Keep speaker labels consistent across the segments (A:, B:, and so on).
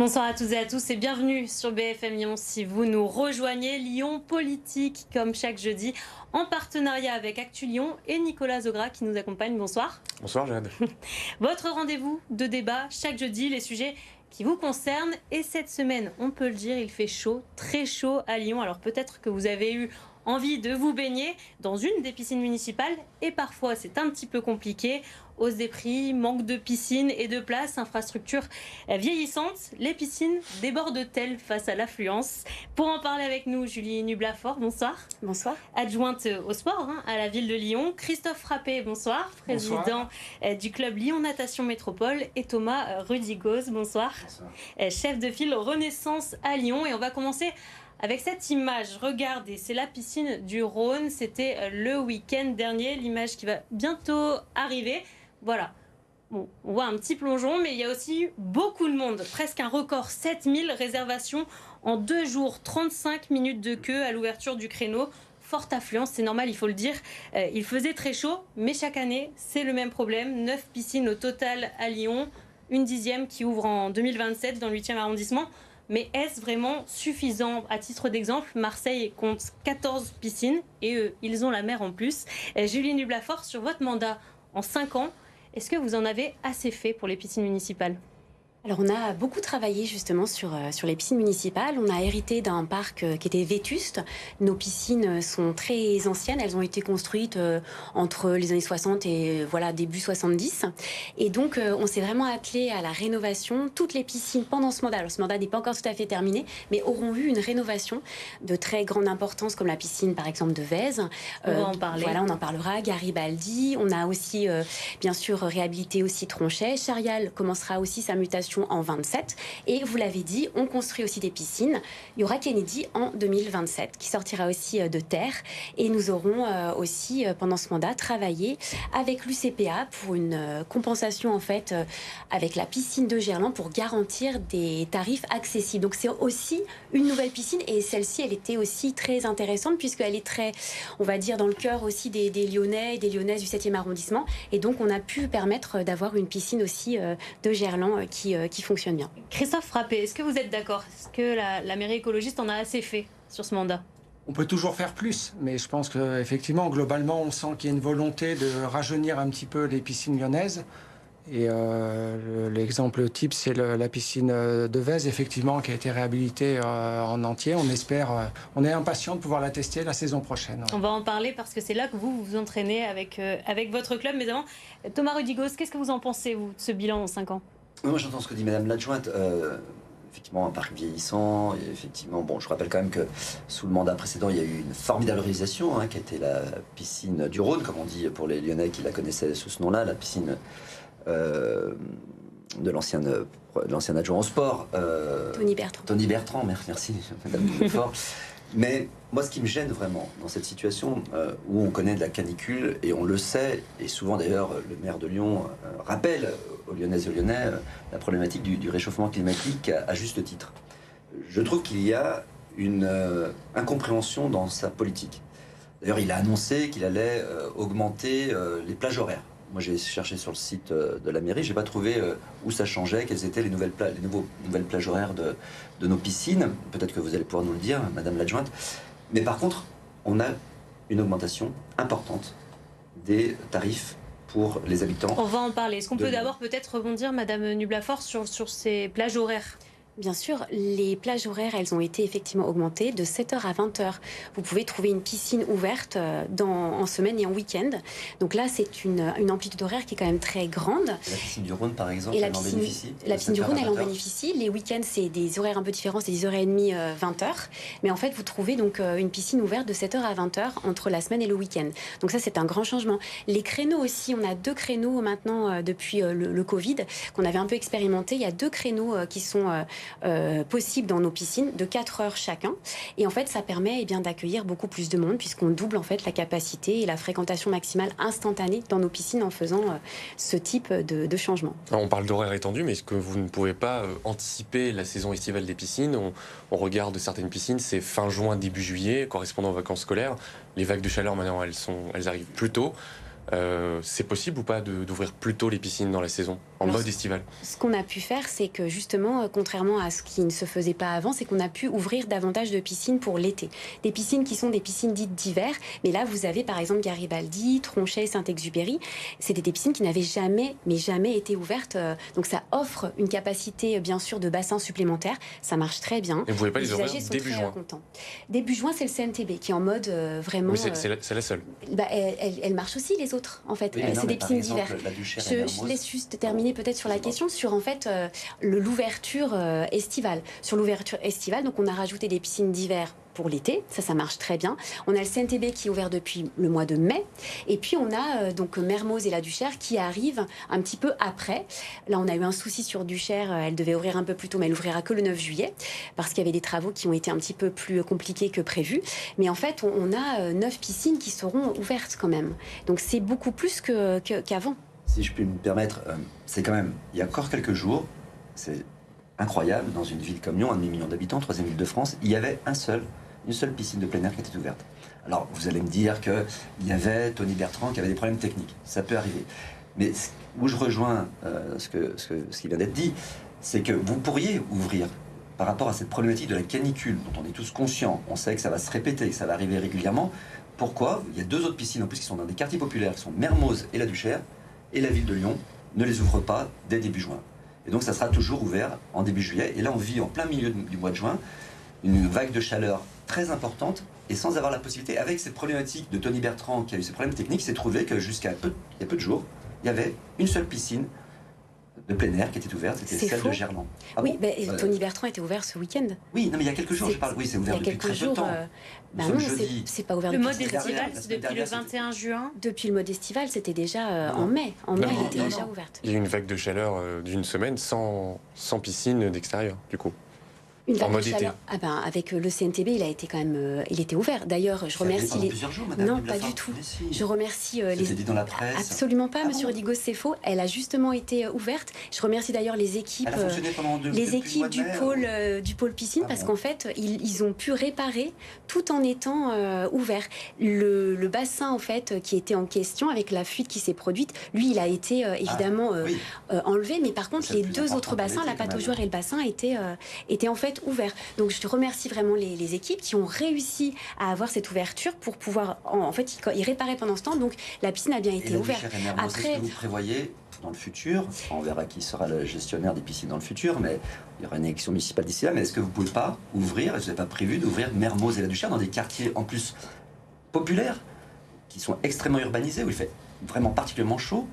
A: Bonsoir à toutes et à tous et bienvenue sur BFM Lyon. Si vous nous rejoignez, Lyon Politique, comme chaque jeudi, en partenariat avec Actu Lyon et Nicolas Zogra qui nous accompagne. Bonsoir.
B: Bonsoir Jade.
A: Votre rendez-vous de débat chaque jeudi, les sujets qui vous concernent. Et cette semaine, on peut le dire, il fait chaud, très chaud à Lyon. Alors peut-être que vous avez eu envie de vous baigner dans une des piscines municipales et parfois c'est un petit peu compliqué. Hausse des prix, manque de piscines et de places, infrastructures vieillissantes, les piscines débordent-elles face à l'affluence? Pour en parler avec nous, Julie Nublafort, bonsoir.
C: Bonsoir.
A: Adjointe au sport à la ville de Lyon. Christophe Frappé, bonsoir. Président du club Lyon Natation Métropole. Et Thomas Rudigos, bonsoir. Chef de file Renaissance à Lyon. Et on va commencer avec cette image. Regardez, c'est la piscine du Rhône. C'était le week-end dernier. L'image qui va bientôt arriver. Voilà. Bon, on voit un petit plongeon, mais il y a aussi beaucoup de monde. Presque un record, 7000 réservations en 2 jours. 35 minutes de queue à l'ouverture du créneau. Forte affluence, c'est normal, il faut le dire. Il faisait très chaud, mais chaque année, c'est le même problème. 9 piscines au total à Lyon. Une 10e qui ouvre en 2027 dans le 8e arrondissement. Mais est-ce vraiment suffisant? À titre d'exemple, Marseille compte 14 piscines et eux, ils ont la mer en plus. Julie Nublafort, sur votre mandat en 5 ans, est-ce que vous en avez assez fait pour les piscines municipales?
C: Alors on a beaucoup travaillé justement sur les piscines municipales. On a hérité d'un parc qui était vétuste. Nos piscines sont très anciennes. Elles ont été construites entre les années 60 et début 70. Et donc on s'est vraiment attelé à la rénovation. Toutes les piscines pendant ce mandat, alors ce mandat n'est pas encore tout à fait terminé, mais auront eu une rénovation de très grande importance, comme la piscine par exemple de Vèze.
A: On va en parler.
C: Voilà, on en parlera. Garibaldi. On a aussi bien sûr réhabilité aussi Tronchet. Charial commencera aussi sa mutation en 27, et vous l'avez dit, on construit aussi des piscines. Il y aura Kennedy en 2027 qui sortira aussi de terre, et nous aurons aussi pendant ce mandat travaillé avec l'UCPA pour une compensation en fait avec la piscine de Gerland pour garantir des tarifs accessibles. Donc c'est aussi une nouvelle piscine, et celle-ci elle était aussi très intéressante puisqu'elle est très, on va dire, dans le cœur aussi des Lyonnais et des Lyonnaises du 7e arrondissement, et donc on a pu permettre d'avoir une piscine aussi de Gerland qui fonctionne bien.
A: Christophe Frappé, est-ce que vous êtes d'accord? Est-ce que la mairie écologiste en a assez fait sur ce mandat?
D: On peut toujours faire plus, mais je pense qu'effectivement, globalement, on sent qu'il y a une volonté de rajeunir un petit peu les piscines lyonnaises. Et l'exemple type, c'est la piscine de Vèze, effectivement, qui a été réhabilitée en entier. On espère, on est impatient de pouvoir la tester la saison prochaine.
A: On va en parler parce que c'est là que vous vous entraînez avec votre club. Mais avant, Thomas Rudigos, qu'est-ce que vous en pensez, vous, de ce bilan en 5 ans?
E: Moi, j'entends ce que dit Madame l'adjointe. Effectivement, un parc vieillissant. Et effectivement, bon, je rappelle quand même que sous le mandat précédent, il y a eu une formidable réalisation, qui a été la piscine du Rhône, comme on dit pour les Lyonnais qui la connaissaient sous ce nom-là, la piscine de l'ancien adjoint au sport.
C: Tony Bertrand.
E: Tony Bertrand, merci Madame Nublafort. Mais moi, ce qui me gêne vraiment dans cette situation où on connaît de la canicule, et on le sait, et souvent d'ailleurs le maire de Lyon rappelle aux Lyonnaises et aux Lyonnais la problématique du réchauffement climatique à juste titre. Je trouve qu'il y a une incompréhension dans sa politique. D'ailleurs, il a annoncé qu'il allait augmenter les plages horaires. Moi, j'ai cherché sur le site de la mairie, j'ai pas trouvé où ça changeait, quelles étaient les nouvelles plages horaires de nos piscines. Peut-être que vous allez pouvoir nous le dire, Madame l'adjointe. Mais par contre, on a une augmentation importante des tarifs pour les habitants.
A: On va en parler. Est-ce qu'on peut d'abord peut-être rebondir, Madame Nublafort, sur ces plages horaires?
C: Bien sûr, les plages horaires, elles ont été effectivement augmentées de 7h à 20h. Vous pouvez trouver une piscine ouverte en semaine et en week-end. Donc là, c'est une amplitude horaire qui est quand même très grande.
E: La piscine du Rhône, par exemple,
C: elle
E: en bénéficie?
C: La piscine du Rhône, elle en bénéficie. Les week-ends, c'est des horaires un peu différents, c'est 10h30, 20h. Mais en fait, vous trouvez donc une piscine ouverte de 7h à 20h entre la semaine et le week-end. Donc ça, c'est un grand changement. Les créneaux aussi, on a 2 créneaux maintenant depuis le Covid, qu'on avait un peu expérimenté. Il y a 2 créneaux qui sont possible dans nos piscines de 4 heures chacun, et en fait ça permet d'accueillir beaucoup plus de monde puisqu'on double en fait la capacité et la fréquentation maximale instantanée dans nos piscines en faisant ce type de changement.
B: Alors, on parle d'horaire étendu, mais est-ce que vous ne pouvez pas anticiper la saison estivale des piscines? On regarde certaines piscines, c'est fin juin, début juillet, correspondant aux vacances scolaires. Les vagues de chaleur maintenant elles arrivent plus tôt. C'est possible ou pas d'ouvrir plus tôt les piscines dans la saison, en mode estival?
C: Ce qu'on a pu faire, c'est que justement, contrairement à ce qui ne se faisait pas avant, c'est qu'on a pu ouvrir davantage de piscines pour l'été. Des piscines qui sont des piscines dites d'hiver, mais là vous avez par exemple Garibaldi, Tronchet, Saint-Exupéry. C'était des piscines qui n'avaient jamais été ouvertes. Donc ça offre une capacité bien sûr de bassin supplémentaire. Ça marche très bien.
B: Et vous ne pouvez pas les ouvrir début juin?
C: Contents. Début juin, c'est le CNTB qui est en mode vraiment.
B: Mais c'est la seule.
C: Elle marche aussi les autres. En fait, c'est des piscines d'hiver. Je laisse juste terminer peut-être sur la question sur en fait l'ouverture estivale. Sur l'ouverture estivale, donc on a rajouté des piscines d'hiver pour l'été, ça marche très bien. On a le CNTB qui est ouvert depuis le mois de mai, et puis on a donc Mermoz et la Duchère qui arrivent un petit peu après. Là, on a eu un souci sur Duchère, elle devait ouvrir un peu plus tôt, mais elle ouvrira que le 9 juillet, parce qu'il y avait des travaux qui ont été un petit peu plus compliqués que prévu. Mais en fait, on a 9 piscines qui seront ouvertes quand même. Donc c'est beaucoup plus qu'avant.
E: Si je puis me permettre, c'est quand même, il y a encore quelques jours, c'est incroyable, dans une ville comme Lyon, 1,5 million d'habitants, 3e ville de France, il y avait une seule piscine de plein air qui était ouverte. Alors, vous allez me dire qu'il y avait Tony Bertrand qui avait des problèmes techniques. Ça peut arriver. Mais où je rejoins ce qui vient d'être dit, c'est que vous pourriez ouvrir, par rapport à cette problématique de la canicule, dont on est tous conscients, on sait que ça va se répéter, que ça va arriver régulièrement. Pourquoi? Il y a 2 autres piscines en plus qui sont dans des quartiers populaires, qui sont Mermoz et la Duchère, et la ville de Lyon ne les ouvre pas dès début juin. Et donc ça sera toujours ouvert en début juillet. Et là, on vit en plein milieu du mois de juin une vague de chaleur très importante, et sans avoir la possibilité, avec cette problématique de Tony Bertrand qui a eu ces problèmes techniques, c'est trouvé que il y a peu de jours, il y avait une seule piscine de plein air qui était ouverte, c'était celle de Gerland. Ah
C: oui, bon Tony Bertrand était ouvert ce week-end.
E: Oui, non, mais il y a quelques jours, je parle. Oui, c'est ouvert depuis très peu de temps.
C: Non, c'est pas ouvert.
A: Le mode estival, c'est depuis le 21 juin.
C: Depuis le mode estival, c'était déjà en mai. En mai, elle était déjà ouverte.
B: Il y a eu une vague de chaleur d'une semaine sans piscine d'extérieur, du coup.
C: Une vague de chaleur. Ah ben, avec le CNTB, il a été quand même, il était ouvert. D'ailleurs, je remercie les.
E: Jours, Madame
C: non, pas du tout. Je remercie les.
E: C'était dit dans la presse.
C: Absolument pas, Monsieur Rudigos, c'est faux. Elle a justement été ouverte. Je remercie d'ailleurs les équipes, les équipes du pôle piscine, parce qu'en fait, ils ont pu réparer tout en étant ouverts. Le bassin en fait qui était en question avec la fuite qui s'est produite, lui, il a été évidemment enlevé. Mais par contre, les 2 autres bassins, la pâte aux joueurs et le bassin, étaient en fait ouvert. Donc je te remercie vraiment les équipes qui ont réussi à avoir cette ouverture pour pouvoir en fait y réparer pendant ce temps. Donc la piscine a bien été ouverte.
E: Après, est-ce que vous prévoyez dans le futur, on verra qui sera le gestionnaire des piscines dans le futur, mais il y aura une élection municipale d'ici là, mais est-ce que vous ne pouvez pas ouvrir, est-ce que vous n'avez pas prévu d'ouvrir Mermoz et la Duchère dans des quartiers en plus populaires, qui sont extrêmement urbanisés, où il fait vraiment particulièrement chaud?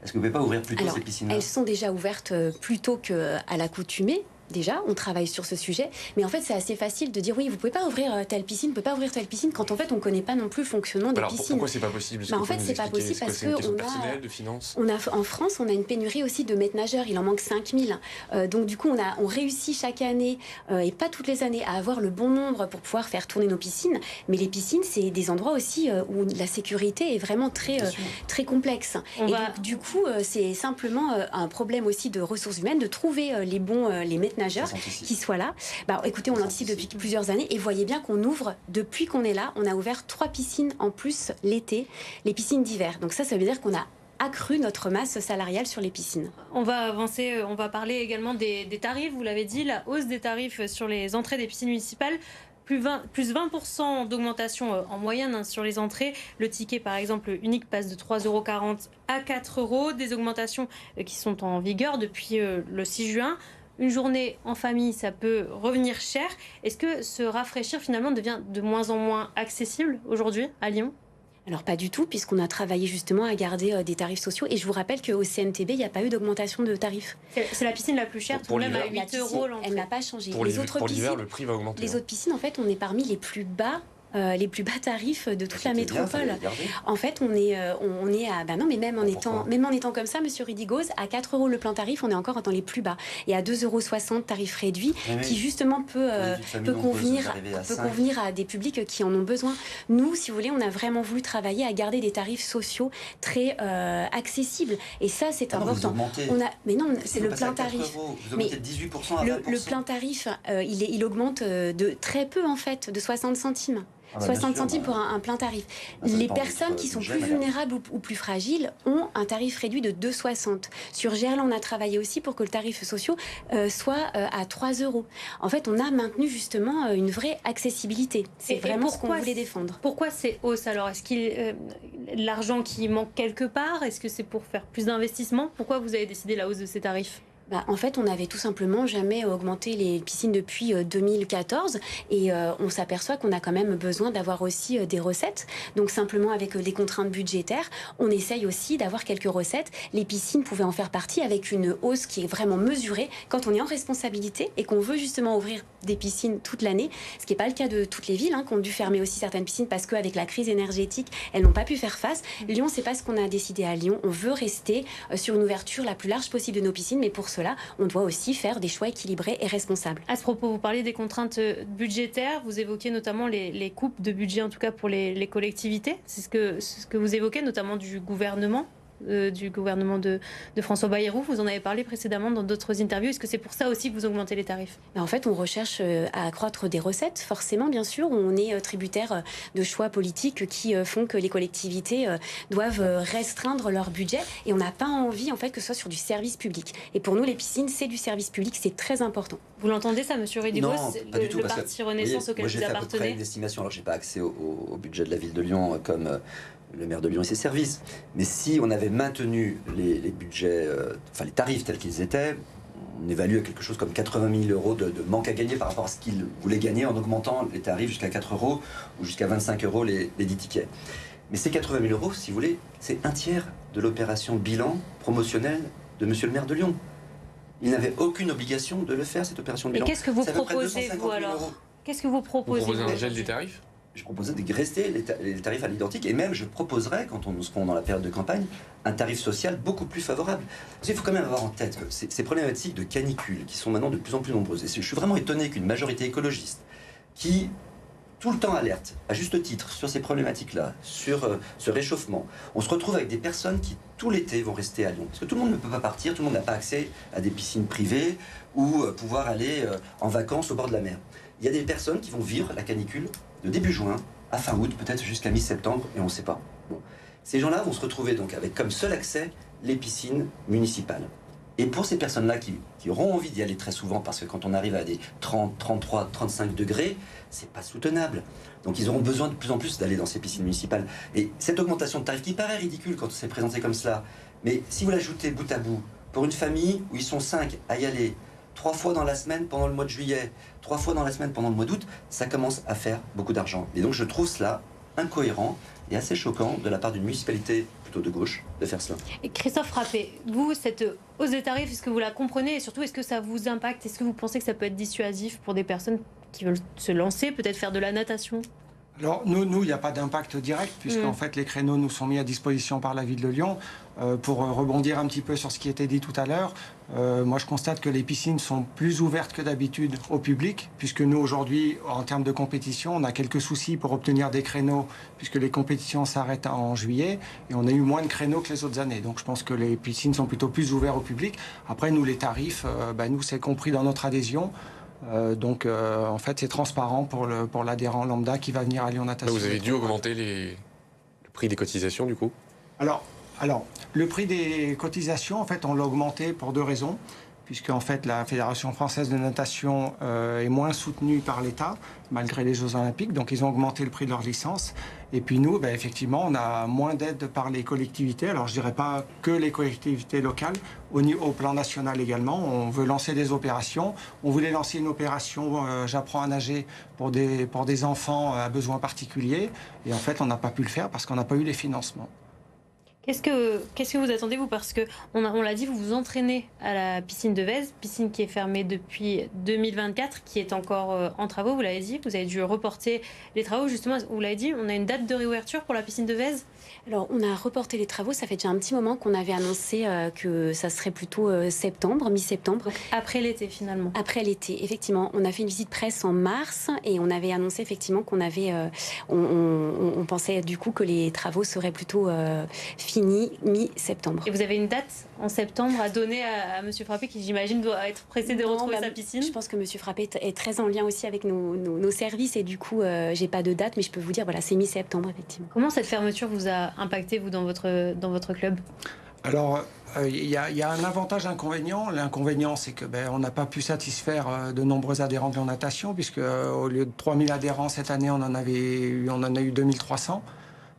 E: Est-ce que vous ne pouvez pas ouvrir plus tôt ces piscines-là?
C: Elles sont déjà ouvertes plus tôt qu'à l'accoutumée. Déjà, on travaille sur ce sujet, mais en fait, c'est assez facile de dire oui, vous pouvez pas ouvrir telle piscine, vous pouvez pas ouvrir telle piscine, quand en fait, on connaît pas non plus le fonctionnement des piscines.
B: Pourquoi c'est pas possible?
C: En fait, c'est pas possible parce que en France, on a une pénurie aussi de maîtres nageurs. Il en manque 5000. Donc du coup, on réussit chaque année et pas toutes les années à avoir le bon nombre pour pouvoir faire tourner nos piscines. Mais les piscines, c'est des endroits aussi où la sécurité est vraiment très complexe. Donc, du coup, c'est simplement un problème aussi de ressources humaines de trouver les maîtres nageurs qui soient là. Écoutez, on l'anticipe depuis plusieurs années et voyez bien qu'on ouvre, depuis qu'on est là, on a ouvert 3 piscines en plus l'été, les piscines d'hiver. Donc ça veut dire qu'on a accru notre masse salariale sur les piscines.
A: On va avancer, on va parler également des tarifs, vous l'avez dit, la hausse des tarifs sur les entrées des piscines municipales. Plus 20% d'augmentation en moyenne sur les entrées. Le ticket, par exemple, unique passe de 3,40 € à 4 €. Des augmentations qui sont en vigueur depuis le 6 juin. Une journée en famille, ça peut revenir cher. Est-ce que se rafraîchir, finalement, devient de moins en moins accessible aujourd'hui à Lyon ?
C: Alors pas du tout, puisqu'on a travaillé justement à garder des tarifs sociaux. Et je vous rappelle qu'au CNTB, il n'y a pas eu d'augmentation de tarifs.
A: C'est la piscine la plus chère, tout de même à 8 € l'entrée.
C: Elle n'a pas changé.
B: Pour l'hiver, le prix va augmenter.
C: Les autres piscines, en fait, on est parmi les plus bas tarifs de toute la métropole. En fait, on est à non, mais même en étant comme ça, Monsieur Rudigos, à 4 € le plein tarif, on est encore dans les plus bas. Et à 2,60 € tarif réduit, qui justement peut convenir à des publics qui en ont besoin. Nous, si vous voulez, on a vraiment voulu travailler à garder des tarifs sociaux très accessibles. Et ça, c'est important. Mais non, c'est le plein tarif.
E: Vous augmentez de 18% à 20%.
C: Le plein tarif, il augmente de très peu en fait, de 60 centimes. 60 centimes pour un plein tarif. Les personnes qui sont plus vulnérables ou plus fragiles ont un tarif réduit de 2,60. Sur Gerland, on a travaillé aussi pour que le tarif social soit à 3 €. En fait, on a maintenu justement une vraie accessibilité. C'est vraiment ce qu'on voulait défendre.
A: Pourquoi ces hausses alors? Est-ce qu'il l'argent qui manque quelque part? Est-ce que c'est pour faire plus d'investissements? Pourquoi vous avez décidé la hausse de ces tarifs?
C: En fait, on n'avait tout simplement jamais augmenté les piscines depuis 2014 et on s'aperçoit qu'on a quand même besoin d'avoir aussi des recettes. Donc simplement avec les contraintes budgétaires, on essaye aussi d'avoir quelques recettes. Les piscines pouvaient en faire partie avec une hausse qui est vraiment mesurée quand on est en responsabilité et qu'on veut justement ouvrir des piscines toute l'année, ce qui n'est pas le cas de toutes les villes qui ont dû fermer aussi certaines piscines parce qu'avec la crise énergétique, elles n'ont pas pu faire face. Lyon, c'est pas ce qu'on a décidé à Lyon. On veut rester sur une ouverture la plus large possible de nos piscines, mais pour cela, on doit aussi faire des choix équilibrés et responsables.
A: À ce propos, vous parlez des contraintes budgétaires, vous évoquez notamment les coupes de budget, en tout cas pour les collectivités. C'est ce que vous évoquez, notamment du gouvernement de François Bayrou. Vous en avez parlé précédemment dans d'autres interviews. Est-ce que c'est pour ça aussi que vous augmentez les tarifs?
C: En fait, on recherche à accroître des recettes, forcément, bien sûr. On est tributaire de choix politiques qui font que les collectivités doivent restreindre leur budget et on n'a pas envie en fait que ce soit sur du service public. Et pour nous, les piscines, c'est du service public, c'est très important.
A: Vous l'entendez ça, Monsieur Rudigos?
E: Non, pas du tout,
A: le parti Renaissance auquel vous appartenez?
E: Moi, j'ai fait à peu près une estimation. Alors, j'ai pas accès au budget de la ville de Lyon comme le maire de Lyon et ses services. Mais si on avait maintenu les budgets, les tarifs tels qu'ils étaient, on évalue à quelque chose comme 80 000 € de manque à gagner par rapport à ce qu'ils voulaient gagner en augmentant les tarifs jusqu'à 4 € ou jusqu'à 25 € les 10 tickets. Mais ces 80 000 €, si vous voulez, c'est un tiers de l'opération bilan promotionnelle de monsieur le maire de Lyon. Il n'avait aucune obligation de le faire, cette opération de bilan.
A: Et qu'est-ce que vous proposez, vous, alors? Qu'est-ce que vous proposez?
B: Vous proposez un gel des tarifs?
E: Je proposais de rester les tarifs à l'identique et même je proposerais, quand nous serons dans la période de campagne, un tarif social beaucoup plus favorable. Parce qu'il faut quand même avoir en tête que ces problématiques de canicule qui sont maintenant de plus en plus nombreuses, et je suis vraiment étonné qu'une majorité écologiste qui tout le temps alerte, à juste titre, sur ces problématiques-là, sur ce réchauffement, on se retrouve avec des personnes qui tout l'été vont rester à Lyon. Parce que tout le monde ne peut pas partir, tout le monde n'a pas accès à des piscines privées ou pouvoir aller en vacances au bord de la mer. Il y a des personnes qui vont vivre la canicule de début juin à fin août, peut-être jusqu'à mi-septembre, et on ne sait pas. Bon. Ces gens-là vont se retrouver donc avec comme seul accès les piscines municipales. Et pour ces personnes-là qui auront envie d'y aller très souvent, parce que quand on arrive à des 30, 33, 35 degrés, c'est pas soutenable. Donc ils auront besoin de plus en plus d'aller dans ces piscines municipales. Et cette augmentation de tarif qui paraît ridicule quand c'est présenté comme cela, mais si vous l'ajoutez bout à bout, pour une famille où ils sont 5 à y aller, 3 fois dans la semaine pendant le mois de juillet, 3 fois dans la semaine pendant le mois d'août, ça commence à faire beaucoup d'argent. Et donc je trouve cela incohérent et assez choquant de la part d'une municipalité plutôt de gauche de faire cela.
A: Et Christophe Frappé, vous, cette hausse des tarifs, est-ce que vous la comprenez et surtout est-ce que ça vous impacte? Est-ce que vous pensez que ça peut être dissuasif pour des personnes qui veulent se lancer, peut-être faire de la natation?
D: Alors nous, il n'y a pas d'impact direct puisqu'en fait les créneaux nous sont mis à disposition par la ville de Lyon. Pour rebondir un petit peu sur ce qui était dit tout à l'heure, moi je constate que les piscines sont plus ouvertes que d'habitude au public puisque nous aujourd'hui en termes de compétition on a quelques soucis pour obtenir des créneaux puisque les compétitions s'arrêtent en juillet et on a eu moins de créneaux que les autres années. Donc je pense que les piscines sont plutôt plus ouvertes au public. Après nous les tarifs, nous c'est compris dans notre adhésion. Donc en fait c'est transparent pour l'adhérent lambda qui va venir à Lyon Natation.
B: Vous avez dû augmenter le prix des cotisations du coup? Alors
D: le prix des cotisations en fait on l'a augmenté pour 2 raisons. Puisque en fait la Fédération française de natation est moins soutenue par l'État, malgré les Jeux Olympiques, donc ils ont augmenté le prix de leur licence. Et puis nous, effectivement, on a moins d'aide par les collectivités. Alors je dirais pas que les collectivités locales, au plan national également. On veut lancer des opérations. On voulait lancer une opération J'apprends à nager pour des enfants à besoins particuliers. Et en fait, on n'a pas pu le faire parce qu'on n'a pas eu les financements.
A: Qu'est-ce que vous attendez, vous? Parce qu'on l'a dit, vous vous entraînez à la piscine de Vèze, piscine qui est fermée depuis 2024, qui est encore en travaux, vous l'avez dit. Vous avez dû reporter les travaux, justement, vous l'avez dit, on a une date de réouverture pour la piscine de Vèze?
C: Alors, on a reporté les travaux. Ça fait déjà un petit moment qu'on avait annoncé que ça serait plutôt septembre, mi-septembre.
A: Donc après l'été, finalement.
C: Après l'été, effectivement. On a fait une visite presse en mars et on avait annoncé effectivement qu'on avait... on pensait du coup que les travaux seraient plutôt finis fini mi-septembre.
A: Et vous avez une date en septembre à donner à Monsieur Frappé, qui j'imagine doit être pressé de retrouver sa piscine?
C: Je pense que Monsieur Frappé est très en lien aussi avec nos services et du coup, j'ai pas de date, mais je peux vous dire, voilà, c'est mi-septembre effectivement.
A: Comment cette fermeture vous a impacté, vous, dans votre club?
D: Alors, il y a un avantage, inconvénient. L'inconvénient, c'est que on n'a pas pu satisfaire de nombreux adhérents de Lyon Natation, puisque au lieu de 3000 adhérents cette année, on en a eu 2300.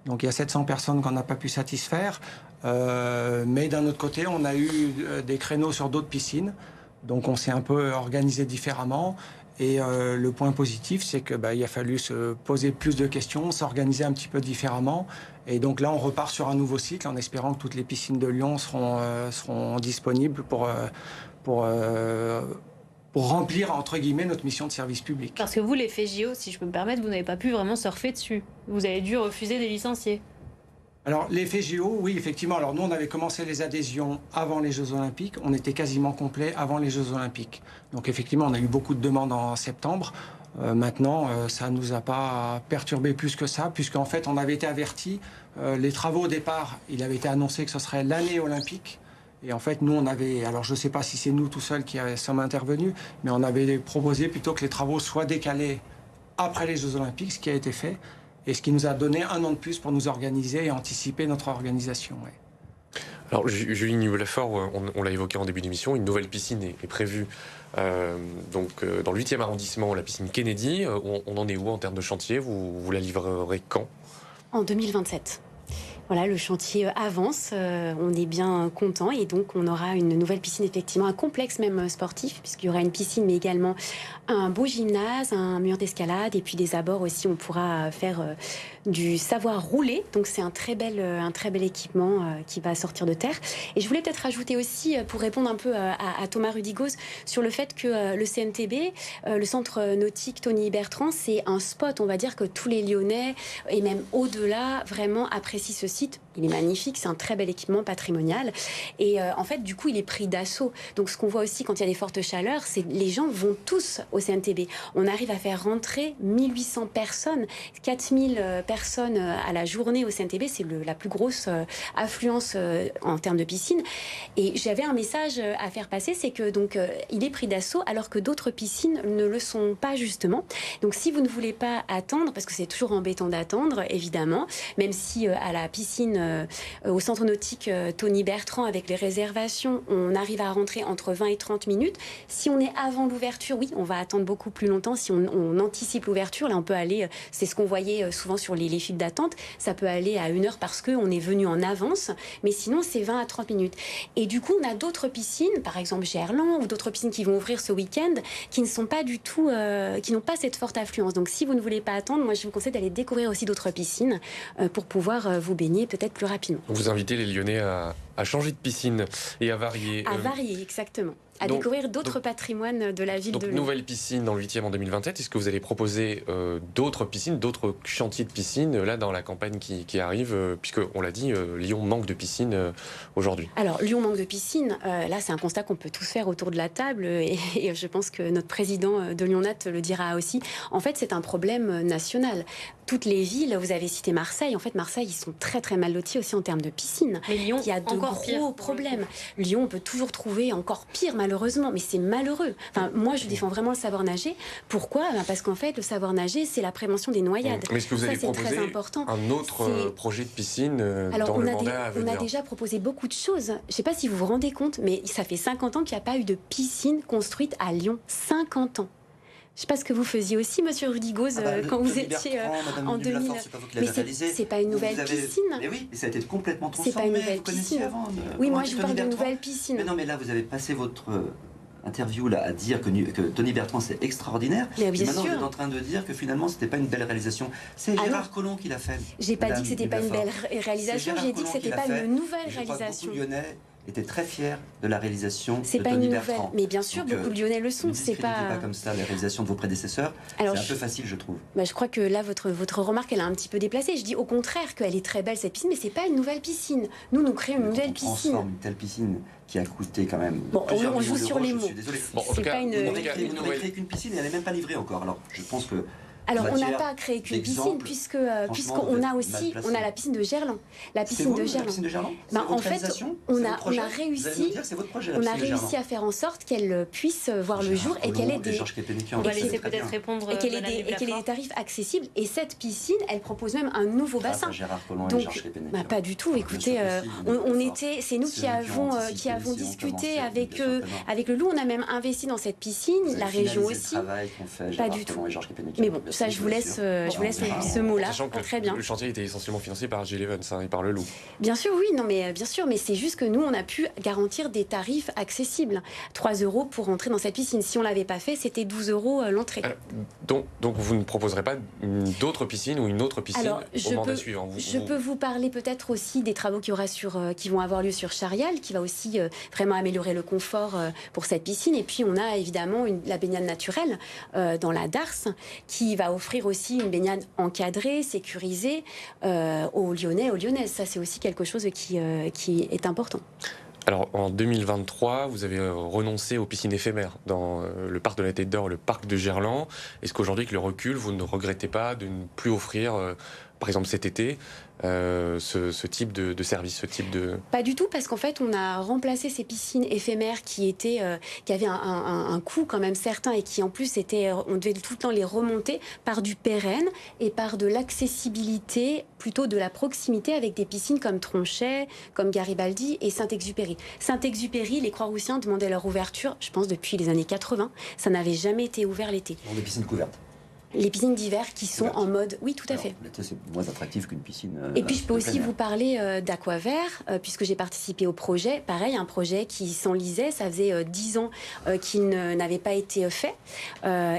D: Donc il y a 700 personnes qu'on n'a pas pu satisfaire. Mais d'un autre côté, on a eu des créneaux sur d'autres piscines. Donc on s'est un peu organisé différemment. Et le point positif, c'est que il a fallu se poser plus de questions, s'organiser un petit peu différemment. Et donc là, on repart sur un nouveau cycle en espérant que toutes les piscines de Lyon seront disponibles pour remplir, entre guillemets, notre mission de service public.
A: Parce que vous, les FGO, si je peux me permettre, vous n'avez pas pu vraiment surfer dessus. Vous avez dû refuser des licenciés.
D: Alors, les FGO, oui, effectivement. Alors, nous, on avait commencé les adhésions avant les Jeux Olympiques. On était quasiment complet avant les Jeux Olympiques. Donc, effectivement, on a eu beaucoup de demandes en septembre. Maintenant, ça ne nous a pas perturbé plus que ça, puisqu'en fait, on avait été avertis. Les travaux, au départ, il avait été annoncé que ce serait l'année olympique. Et en fait, nous, on avait... Alors, je ne sais pas si c'est nous tout seuls qui sommes intervenus, mais on avait proposé plutôt que les travaux soient décalés après les Jeux Olympiques, ce qui a été fait. Et ce qui nous a donné un an de plus pour nous organiser et anticiper notre organisation. Ouais.
B: Alors, Julie Niveaux-Lafort, on l'a évoqué en début d'émission, une nouvelle piscine est prévue dans le 8e arrondissement, la piscine Kennedy. On en est où en termes de chantier? Vous la livrerez quand?
C: En 2027. Voilà, le chantier avance, on est bien content et donc on aura une nouvelle piscine, effectivement, un complexe même sportif, puisqu'il y aura une piscine mais également un beau gymnase, un mur d'escalade et puis des abords aussi, on pourra faire du savoir rouler, donc c'est un très bel équipement qui va sortir de terre. Et je voulais peut-être rajouter aussi, pour répondre un peu à Thomas Rudigoz, sur le fait que le CNTB, le centre nautique Tony Bertrand, c'est un spot, on va dire, que tous les Lyonnais et même au-delà vraiment apprécient ce site. Il est magnifique, c'est un très bel équipement patrimonial et en fait du coup il est pris d'assaut. Donc ce qu'on voit aussi quand il y a des fortes chaleurs, c'est que les gens vont tous au CNTB. On arrive à faire rentrer 1800 personnes, 4000 personnes à la journée au CNTB, c'est la plus grosse affluence en termes de piscine. Et j'avais un message à faire passer, c'est que donc il est pris d'assaut alors que d'autres piscines ne le sont pas justement. Donc si vous ne voulez pas attendre, parce que c'est toujours embêtant d'attendre évidemment, même si à la piscine au centre nautique Tony Bertrand, avec les réservations, on arrive à rentrer entre 20 et 30 minutes. Si on est avant l'ouverture, oui, on va attendre beaucoup plus longtemps. Si on anticipe l'ouverture, là on peut aller, c'est ce qu'on voyait souvent sur les files d'attente, ça peut aller à 1 heure parce qu'on est venu en avance, mais sinon c'est 20 à 30 minutes. Et du coup, on a d'autres piscines, par exemple Gerland, ou d'autres piscines qui vont ouvrir ce week-end, qui ne sont pas du tout, qui n'ont pas cette forte affluence. Donc si vous ne voulez pas attendre, moi je vous conseille d'aller découvrir aussi d'autres piscines pour pouvoir vous baigner peut-être plus rapidement.
B: Vous invitez les Lyonnais à changer de piscine et à varier.
C: À varier, exactement. À découvrir d'autres patrimoines de la ville de Lyon.
B: Donc, nouvelle piscine dans le 8e en 2027. Est-ce que vous allez proposer d'autres piscines, d'autres chantiers de piscine, là, dans la campagne qui arrive, puisqu'on l'a dit, Lyon manque de piscine aujourd'hui?
C: Alors, Lyon manque de piscine. Là, c'est un constat qu'on peut tous faire autour de la table. Et je pense que notre président de Lyonnat le dira aussi. En fait, c'est un problème national. Toutes les villes, vous avez cité Marseille. En fait, Marseille, ils sont très, très mal lotis aussi en termes de piscine.
A: Mais Lyon,
C: il y a de
A: encore
C: gros
A: pire
C: problèmes. Lyon, on peut toujours trouver encore pire, malheureusement, mais c'est malheureux. Enfin, moi, je défends vraiment le savoir nager. Pourquoi? Parce qu'en fait, le savoir nager, c'est la prévention des noyades.
B: Mais est-ce que vous allez proposer un autre projet de piscine dans le mandat à venir?
C: On a déjà proposé beaucoup de choses. Je ne sais pas si vous vous rendez compte, mais ça fait 50 ans qu'il n'y a pas eu de piscine construite à Lyon. 50 ans. Je ne sais pas ce que vous faisiez aussi, Monsieur Rudigoz, quand vous étiez en 2000. Mais c'est pas une nouvelle piscine.
E: Mais oui, ça a été complètement transformé.
C: C'est pas une nouvelle piscine. Oui, moi je vous parle de nouvelle piscine.
E: Mais non, mais là vous avez passé votre interview là à dire que Tony Bertrand c'est extraordinaire.
C: Mais bien
E: maintenant
C: sûr.
E: vous êtes en train de dire que finalement c'était pas une belle réalisation. C'est Gérard Collomb qui l'a fait.
C: J'ai pas dit que c'était pas une belle réalisation. J'ai dit que c'était pas une nouvelle réalisation.
E: Était très fier de la réalisation
C: de Tony Bertrand. Mais bien sûr, beaucoup de Lyonnais le sont.
E: C'est pas comme ça la réalisation de vos prédécesseurs. C'est un peu facile, je trouve.
C: Je crois que là, votre remarque, elle est un petit peu déplacée. Je dis au contraire qu'elle est très belle cette piscine, mais c'est pas une nouvelle piscine. Nous créons une nouvelle piscine.
E: On transforme une telle piscine qui a coûté quand même.
C: Bon, on joue sur les mots.
E: Je suis désolé.
C: C'est pas une.
E: Vous n'aurez créé qu'une piscine et elle n'est même pas livrée encore. Alors, je pense que
C: Alors, on n'a pas créé qu'une piscine, puisqu'on a aussi la piscine de Gerland. La piscine de Gerland. En fait, on a réussi à faire en sorte qu'elle puisse voir le jour et qu'elle ait des...
A: On va laisser peut-être répondre.
C: Et qu'elle ait des tarifs accessibles. Et cette piscine, elle propose même un nouveau bassin. Donc, pas du tout. Écoutez, c'est nous qui avons discuté avec le Loup. On a même investi dans cette piscine, la région aussi. Pas du tout. Mais bon, ça, je vous laisse ce mot-là.
B: Sachant que
C: très bien.
B: Le chantier était essentiellement financé par Gilles Evans et par le Loup.
C: Bien sûr, oui, non, mais bien sûr, mais c'est juste que nous, on a pu garantir des tarifs accessibles. 3 € pour entrer dans cette piscine. Si on l'avait pas fait, c'était 12 € l'entrée.
B: Donc, vous ne proposerez pas d'autres piscines ou une autre piscine au mandat suivant?
C: Je peux vous parler peut-être aussi des travaux qui vont avoir lieu sur Charial, qui va aussi vraiment améliorer le confort pour cette piscine. Et puis, on a évidemment la baignade naturelle dans la Darse, qui va offrir aussi une baignade encadrée, sécurisée aux Lyonnais, aux Lyonnaises. Ça, c'est aussi quelque chose qui est important.
B: Alors, en 2023, vous avez renoncé aux piscines éphémères dans le parc de la Tête d'Or, le parc de Gerland. Est-ce qu'aujourd'hui, avec le recul, vous ne regrettez pas de ne plus offrir, par exemple cet été, ce type de service, ce type de...
C: Pas du tout, parce qu'en fait, on a remplacé ces piscines éphémères qui avaient un coût quand même certain et qui en plus on devait tout le temps les remonter par du pérenne et par de l'accessibilité, plutôt de la proximité avec des piscines comme Tronchet, comme Garibaldi et Saint-Exupéry. Saint-Exupéry, les Croix-Roussiens demandaient leur ouverture, je pense, depuis les années 80. Ça n'avait jamais été ouvert l'été.
E: Dans des piscines couvertes.
C: Les piscines d'hiver qui sont en mode... Oui, tout à fait.
E: L'été, c'est moins attractif qu'une piscine...
C: Et puis, je peux aussi vous parler d'Aquavert, puisque j'ai participé au projet. Pareil, un projet qui s'enlisait. Ça faisait 10 ans qu'il n'avait pas été fait.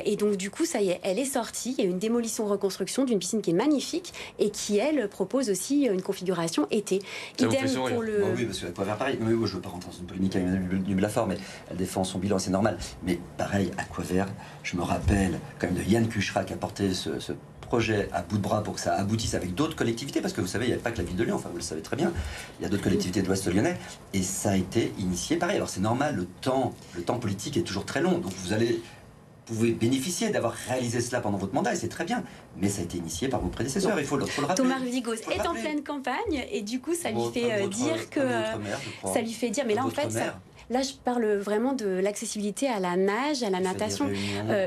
C: Et donc, du coup, ça y est, elle est sortie. Il y a une démolition-reconstruction d'une piscine qui est magnifique et qui, elle, propose aussi une configuration été.
B: Idem pour
E: le... oui, parce qu'Aquavert, pareil. Mais moi, je ne veux pas rentrer dans une polémique avec Mme Nublafor, mais elle défend son bilan, c'est normal. Mais pareil, Aquavert, je me rappelle quand même de Yann Cuchera qui a porté ce projet à bout de bras pour que ça aboutisse avec d'autres collectivités, parce que vous savez, il n'y a pas que la ville de Lyon, enfin vous le savez très bien, il y a d'autres collectivités de l'Ouest lyonnais, et ça a été initié pareil. Alors c'est normal, le temps politique est toujours très long, donc vous pouvez bénéficier d'avoir réalisé cela pendant votre mandat, et c'est très bien, mais ça a été initié par vos prédécesseurs, il faut le rappeler.
C: Thomas Rudigoz est en pleine campagne, et du coup ça lui fait dire que... ça lui fait dire, mais là en fait... Là, je parle vraiment de l'accessibilité à la nage, à la natation.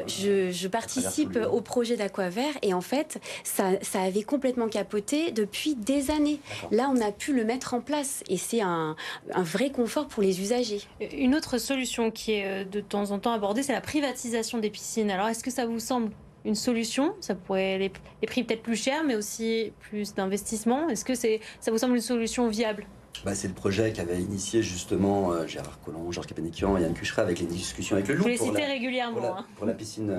C: Je participe au projet d'Aquavert et en fait, ça avait complètement capoté depuis des années. Là, on a pu le mettre en place et c'est un vrai confort pour les usagers.
A: Une autre solution qui est de temps en temps abordée, c'est la privatisation des piscines. Alors, est-ce que ça vous semble une solution? Ça pourrait les prix peut-être plus chers, mais aussi plus d'investissement. Est-ce que ça vous semble une solution viable?
E: C'est le projet qu'avait initié justement Gérard Collomb, Georges Capénéquian et Yann Cuchera avec les discussions avec le Loup.
A: Vous les citez régulièrement.
E: Pour la piscine.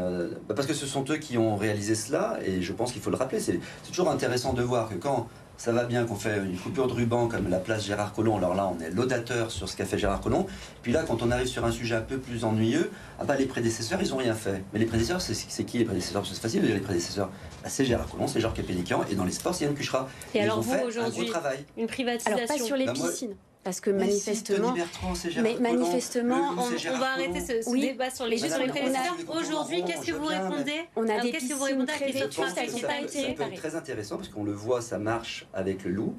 E: Parce que ce sont eux qui ont réalisé cela et je pense qu'il faut le rappeler. C'est toujours intéressant de voir que quand ça va bien, qu'on fait une coupure de ruban comme la place Gérard Collomb, alors là on est laudateur sur ce qu'a fait Gérard Collomb. Puis là, quand on arrive sur un sujet un peu plus ennuyeux, les prédécesseurs ils n'ont rien fait. Mais les prédécesseurs, c'est qui les prédécesseurs? C'est facile de dire les prédécesseurs. C'est Gérard Collomb, c'est Georges Capénéquian et dans les sports c'est Yann Cuchera.
A: Et alors
E: vous
A: aujourd'hui, une privatisation?
C: Alors pas sur les piscines. Parce que manifestement,
A: on va arrêter ce débat sur les prédécesseurs. Aujourd'hui, qu'est-ce que vous répondez?
C: On a des piscines très
E: vétustes, elles n'ont pas été. C'est très intéressant parce qu'on le voit, ça marche avec le Loup.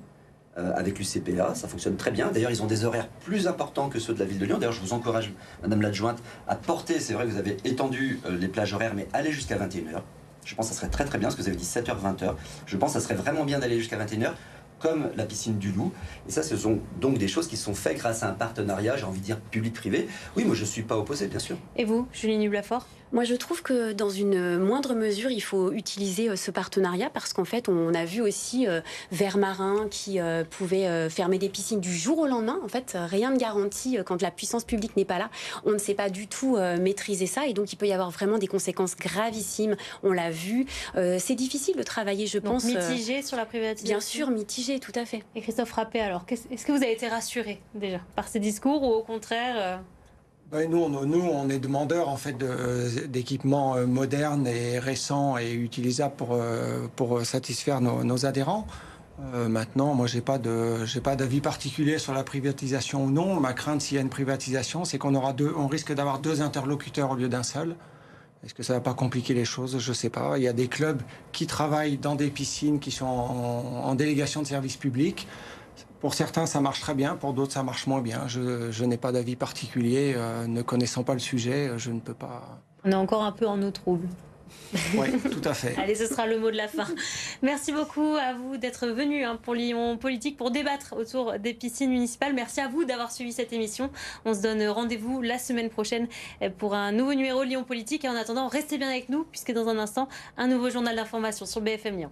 E: Avec l'UCPA, ça fonctionne très bien. D'ailleurs, ils ont des horaires plus importants que ceux de la ville de Lyon. D'ailleurs, je vous encourage, Madame l'adjointe, à porter, c'est vrai que vous avez étendu les plages horaires, mais allez jusqu'à 21h. Je pense que ça serait très très bien, parce que vous avez dit 7h, 20h. Je pense que ça serait vraiment bien d'aller jusqu'à 21h, comme la piscine du Loup. Et ça, ce sont donc des choses qui sont faites grâce à un partenariat, j'ai envie de dire public-privé. Oui, moi je ne suis pas opposé, bien sûr.
A: Et vous, Julie Nublafor?
C: Moi, je trouve que dans une moindre mesure, il faut utiliser ce partenariat parce qu'en fait, on a vu aussi Vermarin qui pouvait fermer des piscines du jour au lendemain. En fait, rien ne garantit quand la puissance publique n'est pas là. On ne sait pas du tout maîtriser ça et donc il peut y avoir vraiment des conséquences gravissimes. On l'a vu. C'est difficile de travailler, je pense.
A: Mitigé sur la privatisation? Bien
C: sûr, mitigé, tout à fait.
A: Et Christophe Frappé, alors, est-ce que vous avez été rassuré déjà par ces discours ou au contraire
D: Nous, on est demandeurs en fait d'équipements modernes et récents et utilisables pour satisfaire nos adhérents. Maintenant, moi, j'ai pas d'avis particulier sur la privatisation ou non. Ma crainte, s'il y a une privatisation, c'est qu'on risque d'avoir deux interlocuteurs au lieu d'un seul. Est-ce que ça ne va pas compliquer les choses? Je ne sais pas. Il y a des clubs qui travaillent dans des piscines qui sont en délégation de service public. Pour certains, ça marche très bien. Pour d'autres, ça marche moins bien. Je n'ai pas d'avis particulier. Ne connaissant pas le sujet, je ne peux pas...
A: On est encore un peu en eau trouble.
D: Oui, tout à fait.
A: Allez, ce sera le mot de la fin. Merci beaucoup à vous d'être venus pour Lyon Politique pour débattre autour des piscines municipales. Merci à vous d'avoir suivi cette émission. On se donne rendez-vous la semaine prochaine pour un nouveau numéro de Lyon Politique. Et en attendant, restez bien avec nous puisque dans un instant, un nouveau journal d'information sur BFM Lyon.